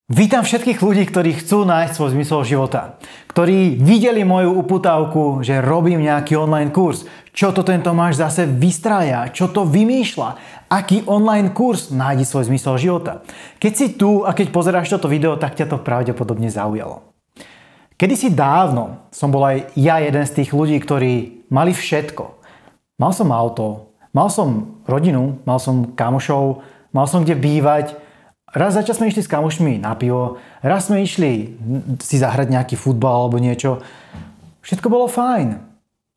Vítam všetkých ľudí, ktorí chcú nájsť svoj zmysel života. Ktorí videli moju uputávku, že robím nejaký online kurz. Čo to tento Tomáš zase vystrája? Čo to vymýšľa? Aký online kurz nájdi svoj zmysel života? Keď si tu a keď pozeráš toto video, tak ťa to pravdepodobne zaujalo. Kedysi dávno som bol aj ja jeden z tých ľudí, ktorí mali všetko. Mal som auto, mal som rodinu, mal som kamošov, mal som kde bývať. Raz za čas sme išli s kamošmi na pivo, raz sme išli si zahrať nejaký futbal alebo niečo. Všetko bolo fajn,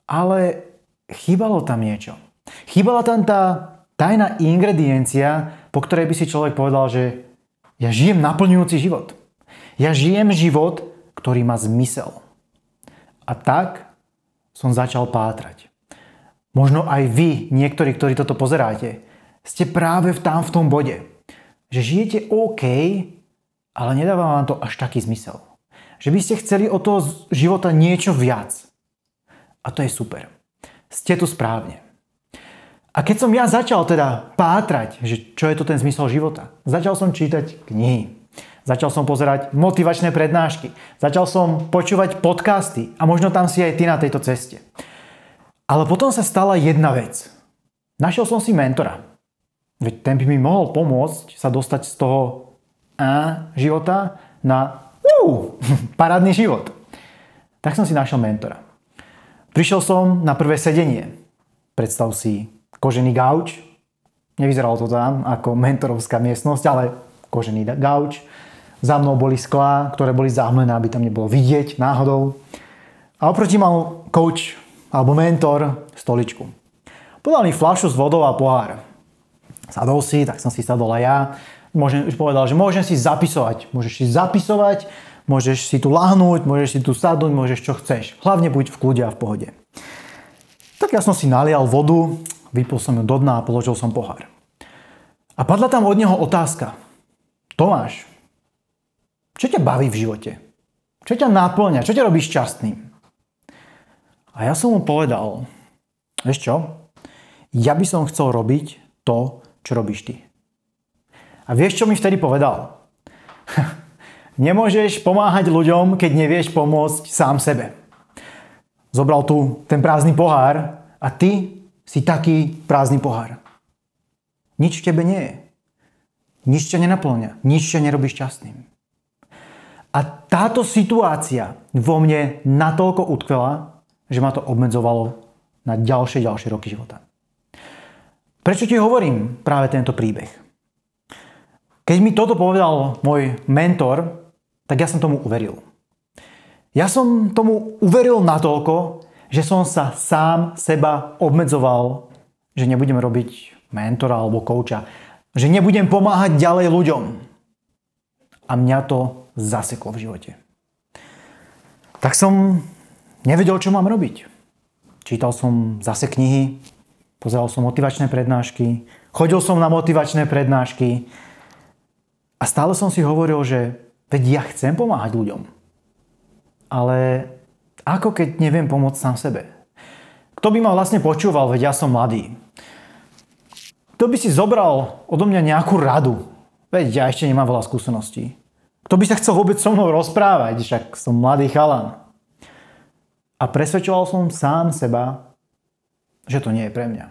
ale chýbalo tam niečo. Chýbala tam tá tajná ingrediencia, po ktorej by si človek povedal, že ja žijem naplňujúci život. Ja žijem život, ktorý má zmysel. A tak som začal pátrať. Možno aj vy, niektorí, ktorí toto pozeráte, ste práve tam v tom bode. Že žijete OK, ale nedáva vám to až taký zmysel. Že by ste chceli od toho života niečo viac. A to je super. Ste tu správne. A keď som ja začal teda pátrať, že čo je to ten zmysel života, začal som čítať knihy. Začal som pozerať motivačné prednášky. Začal som počúvať podcasty. A možno tam si aj ty na tejto ceste. Ale potom sa stala jedna vec. Našiel som si mentora. Veď ten by mi mohol pomôcť sa dostať z toho života na parádny život. Tak som si našiel mentora. Prišiel som na prvé sedenie. Predstav si kožený gauč. Nevyzeralo to tam ako mentorovská miestnosť, ale kožený gauč. Za mnou boli sklá, ktoré boli zahmlené, aby tam nebolo vidieť náhodou. A oproti mal coach alebo mentor stoličku. Podal mi fľašu s vodou a pohár. Sadol si, tak som si sadol aj ja. Už povedal, že môžem si zapisovať. Môžeš si zapisovať, môžeš si tu lahnúť, môžeš si tu sadnúť, môžeš čo chceš. Hlavne buď v kľude a v pohode. Tak ja som si nalial vodu, vypil som ju do dna a položil som pohár. A padla tam od neho otázka. Tomáš, čo ťa baví v živote? Čo ťa náplňa? Čo ťa robí šťastným? A ja som mu povedal, vieš čo? Ja by som chcel robiť to, čo robíš ty. A vieš, čo mi vtedy povedal? Nemôžeš pomáhať ľuďom, keď nevieš pomôcť sám sebe. Zobral tu ten prázdny pohár a ty si taký prázdny pohár. Nič v tebe nie je. Nič ťa nenaplňa. Nič ťa nerobí šťastným. A táto situácia vo mne natoľko utkvela, že ma to obmedzovalo na ďalšie roky života. Prečo ti hovorím práve tento príbeh? Keď mi toto povedal môj mentor, tak ja som tomu uveril. Ja som tomu uveril natoľko, že som sa sám seba obmedzoval, že nebudem robiť mentora alebo kouča, že nebudem pomáhať ďalej ľuďom. A mňa to zaseklo v živote. Tak som nevedel, čo mám robiť. Čítal som zase knihy, pozeral som motivačné prednášky, chodil som na motivačné prednášky a stále som si hovoril, že veď ja chcem pomáhať ľuďom. Ale ako keď neviem pomôcť sám sebe? Kto by ma vlastne počúval, veď ja som mladý? Kto by si zobral odo mňa nejakú radu? Veď ja ešte nemám veľa skúseností. Kto by sa chcel vôbec so mnou rozprávať? Však som mladý chalan. A presvedčoval som sám seba, že to nie je pre mňa.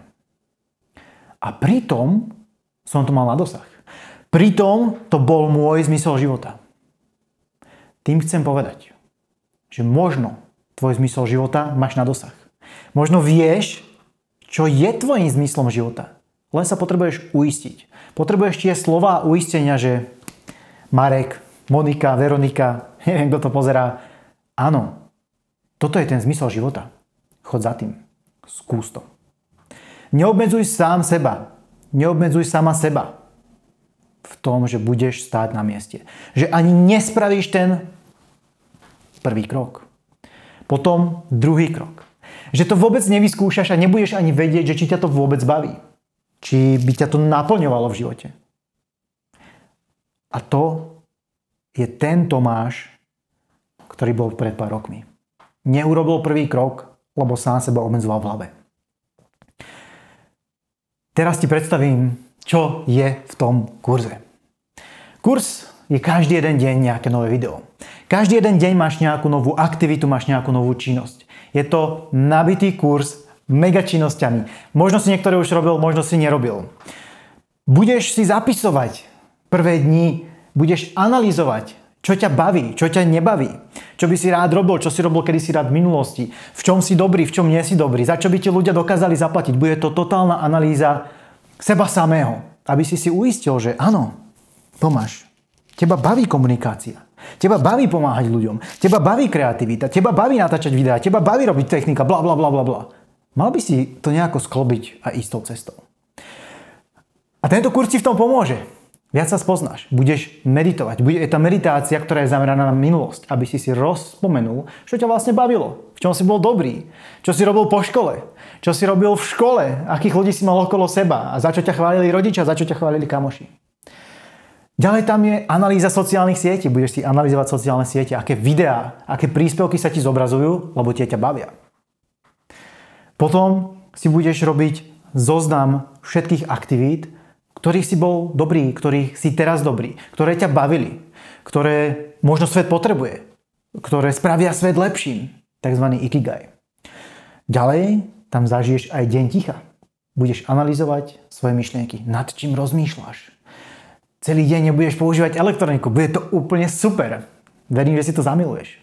A pritom som to mal na dosah. Pritom to bol môj zmysel života. Tým chcem povedať, že možno tvoj zmysel života máš na dosah. Možno vieš, čo je tvojím zmyslom života. Len sa potrebuješ uistiť. Potrebuješ tie slová uistenia, že Marek, Monika, Veronika, neviem, kto to pozerá. Áno, toto je ten zmysel života. Chod za tým. Skús to. Neobmedzuj sám seba. Neobmedzuj sama seba v tom, že budeš stáť na mieste. Že ani nespravíš ten prvý krok. Potom druhý krok. Že to vôbec nevyskúšaš a nebudeš ani vedieť, že či ťa to vôbec baví. Či by ťa to naplňovalo v živote. A to je ten Tomáš, ktorý bol pred pár rokmi. Neurobil prvý krok, lebo sám seba obmedzoval v hlave. Teraz ti predstavím, čo je v tom kurze. Kurz je každý jeden deň nejaké nové video. Každý jeden deň máš nejakú novú aktivitu, máš nejakú novú činnosť. Je to nabitý kurz mega činnosťami. Možno si niektoré už robil, možno si nerobil. Budeš si zapisovať prvé dni, budeš analyzovať, čo ťa baví, čo ťa nebaví, čo by si rád robil, čo si robil kedysi rád v minulosti, v čom si dobrý, v čom nie si dobrý, za čo by ti ľudia dokázali zaplatiť. Bude to totálna analýza seba samého, aby si uistil, že áno, Tomáš, teba baví komunikácia, teba baví pomáhať ľuďom, teba baví kreativita, teba baví natáčať videá, teba baví robiť technika, bla bla bla bla bla. Mal by si to nejako sklobiť a ísť tou cestou. A tento kurz ti v tom pomôže. Viac sa spoznáš, budeš meditovať. Je tá meditácia, ktorá je zameraná na minulosť, aby si rozpomenul, čo ťa vlastne bavilo, v čom si bol dobrý, čo si robil po škole, čo si robil v škole, akých ľudí si mal okolo seba a za čo ťa chválili rodičia, za čo ťa chválili kamoši. Ďalej tam je analýza sociálnych sietí. Budeš si analyzovať sociálne siete, aké videá, aké príspevky sa ti zobrazujú, lebo tie ťa bavia. Potom si budeš robiť zoznam všetkých aktivít, ktorých si bol dobrý, ktorých si teraz dobrý, ktoré ťa bavili, ktoré možno svet potrebuje, ktoré spravia svet lepším, takzvaný ikigai. Ďalej tam zažiješ aj deň ticha. Budeš analyzovať svoje myšlienky, nad čím rozmýšľaš. Celý deň nebudeš používať elektroniku, bude to úplne super. Verím, že si to zamiluješ.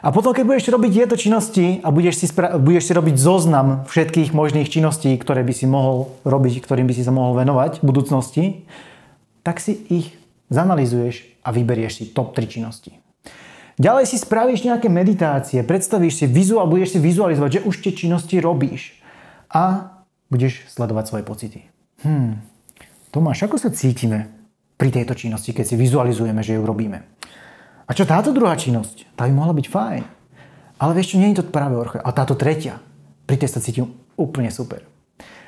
A potom, keď budeš robiť tieto činnosti a budeš si robiť zoznam všetkých možných činností, ktoré by si mohol robiť, ktorým by si sa mohol venovať v budúcnosti, tak si ich zanalizuješ a vyberieš si top 3 činnosti. Ďalej si spravíš nejaké meditácie, predstavíš si budeš si vizualizovať, že už tie činnosti robíš a budeš sledovať svoje pocity. Tomáš, ako sa cítime pri tejto činnosti, keď si vizualizujeme, že ju robíme? A čo táto druhá činnosť? Tá by mohla byť fajn. Ale vieš čo, nie je to práve orché. A táto tretia, pri tej sa cítim úplne super.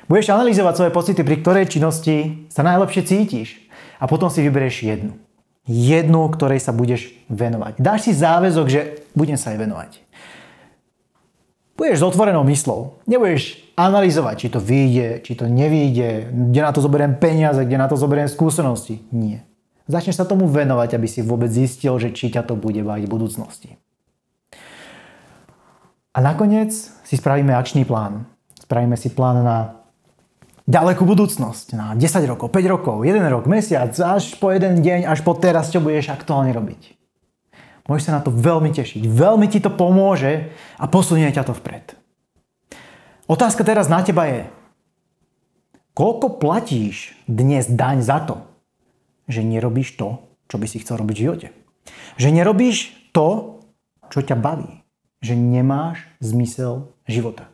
Budeš analyzovať svoje pocity, pri ktorej činnosti sa najlepšie cítiš. A potom si vyberieš jednu. Jednu, ktorej sa budeš venovať. Dáš si záväzok, že budem sa jej venovať. Budeš s otvorenou myslou. Nebudeš analyzovať, či to vyjde, či to nevyjde, kde na to zoberiem peniaze, kde na to zoberiem skúsenosti. Nie. Začneš sa tomu venovať, aby si vôbec zistil, že či ťa to bude baviť v budúcnosti. A nakoniec si spravíme akčný plán. Spravíme si plán na ďalekú budúcnosť, na 10 rokov, 5 rokov, 1 rok, mesiac, až po jeden deň, až po teraz, čo budeš aktuálne robiť. Môžeš sa na to veľmi tešiť. Veľmi ti to pomôže a posunie ťa to vpred. Otázka teraz na teba je, koľko platíš dnes daň za to, že nerobíš to, čo by si chcel robiť v živote. Že nerobíš to, čo ťa baví. Že nemáš zmysel života.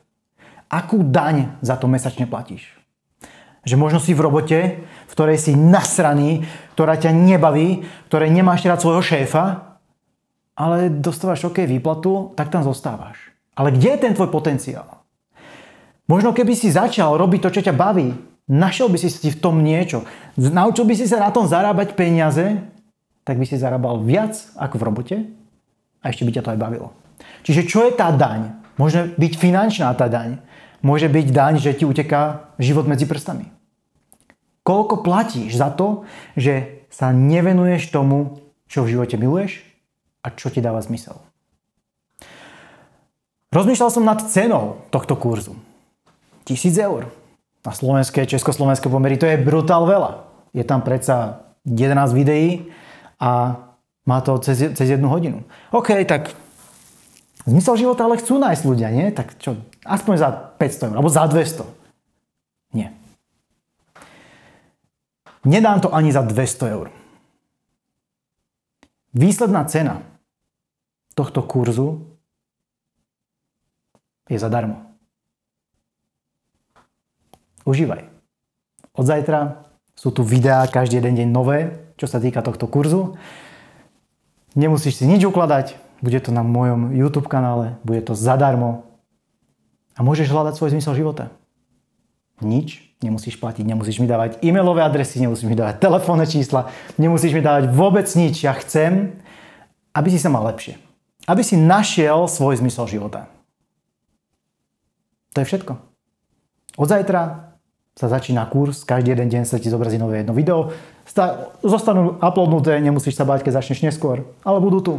Akú daň za to mesačne platíš? Že možno si v robote, v ktorej si nasraný, ktorá ťa nebaví, ktorej nemáš rád svojho šéfa, ale dostávaš OK výplatu, tak tam zostávaš. Ale kde je ten tvoj potenciál? Možno keby si začal robiť to, čo ťa baví, našiel by si v tom niečo. Naučil by si sa na tom zarábať peniaze, tak by si zarábal viac ako v robote a ešte by ťa to aj bavilo. Čiže čo je tá daň? Môže byť finančná tá daň. Môže byť daň, že ti uteká život medzi prstami. Koľko platíš za to, že sa nevenuješ tomu, čo v živote miluješ a čo ti dáva zmysel? Rozmýšľal som nad cenou tohto kurzu. 1000 eur. Na slovenské, československé pomery to je brutál veľa. Je tam predsa 11 videí a má to cez 1 hodinu. OK, tak zmysel života ale chcú nájsť ľudia, nie? Tak čo? Aspoň za 500 eur, alebo za 200. Nie. Nedám to ani za 200 eur. Výsledná cena tohto kurzu je zadarmo. Užívaj. Od zajtra sú tu videá každý jeden deň nové, čo sa týka tohto kurzu. Nemusíš si nič ukladať, bude to na mojom YouTube kanále, bude to zadarmo a môžeš hľadať svoj zmysel života. Nič nemusíš platiť, nemusíš mi dávať e-mailové adresy, nemusíš mi dávať telefónne čísla, nemusíš mi dávať vôbec nič. Ja chcem, aby si sa mal lepšie. Aby si našiel svoj zmysel života. To je všetko. Od zajtra sa začína kurz, každý jeden deň sa ti zobrazí nové jedno video. zostanú uploadnuté, nemusíš sa báť, keď začneš neskôr. Ale budú tu.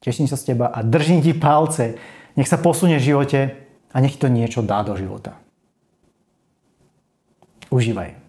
Teším sa z teba a držím ti palce. Nech sa posunie v živote a nech to niečo dá do života. Užívaj.